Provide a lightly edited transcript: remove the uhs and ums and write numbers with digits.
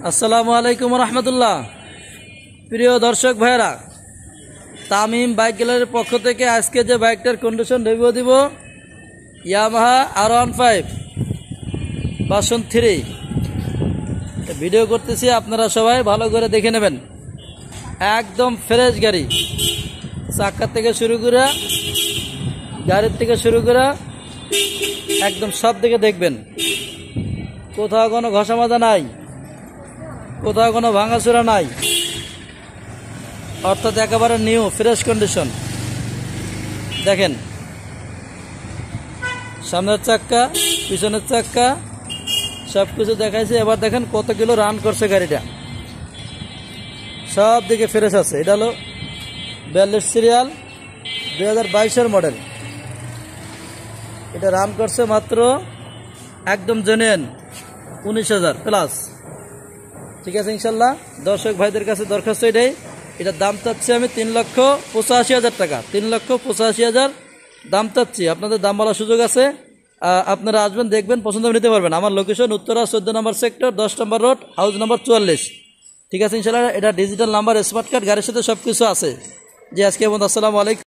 আসসালামু আলাইকুম রহমতুল্লাহ। প্রিয় দর্শক ভাইরা, তামিম বাইক গ্যালারির পক্ষ থেকে আজকে যে বাইকটার কন্ডিশন রিভিউ দিব, ইয়ামাহা R15 ভার্সন 3 ভিডিও করতেছি, আপনারা সবাই ভালো করে দেখে নেবেন। একদম ফ্রেশ গাড়ি, চাকা থেকে শুরু করে গাড়ির থেকে শুরু করে একদম সব দিকে দেখবেন, কোথাও কোনো ঘষা মাজা নাই, কোথাও কোনো ভাঙাচোরা নাই, অর্থাৎ একেবারে নিউ ফ্রেশ কন্ডিশন। দেখেন সামনের চাক্কা, পিছনের চাক্কা সব কিছু দেখাইছে। এবার দেখেন কত কিলো রান করছে গাড়িটা, সব দিকে ফ্রেশ আছে। এটা হলো 42 সিরিয়াল 2022-এর মডেল। এটা রান করছে মাত্র একদম জেনুইন 19,000 প্লাস। ঠিক আছে, ইনশাল্লাহ দর্শক ভাইদের কাছে দরখাস্ত এটাই। এটার দাম চাচ্ছি আমি 3,85,000 টাকা। 3,85,000 দাম চাচ্ছি। আপনাদের দাম বলার সুযোগ আছে, আপনারা আসবেন, দেখবেন, পছন্দ নিতে পারবেন। আমার লোকেশন উত্তরা 14 নম্বর সেক্টর, 10 নম্বর রোড, হাউস নম্বর 44। ঠিক আছে ইনশাল্লাহ। এটা ডিজিটাল নাম্বার, স্মার্ট কার্ড, গাড়ির সাথে সব কিছু আছে। জি, আজকে আসসালামু আলাইকুম।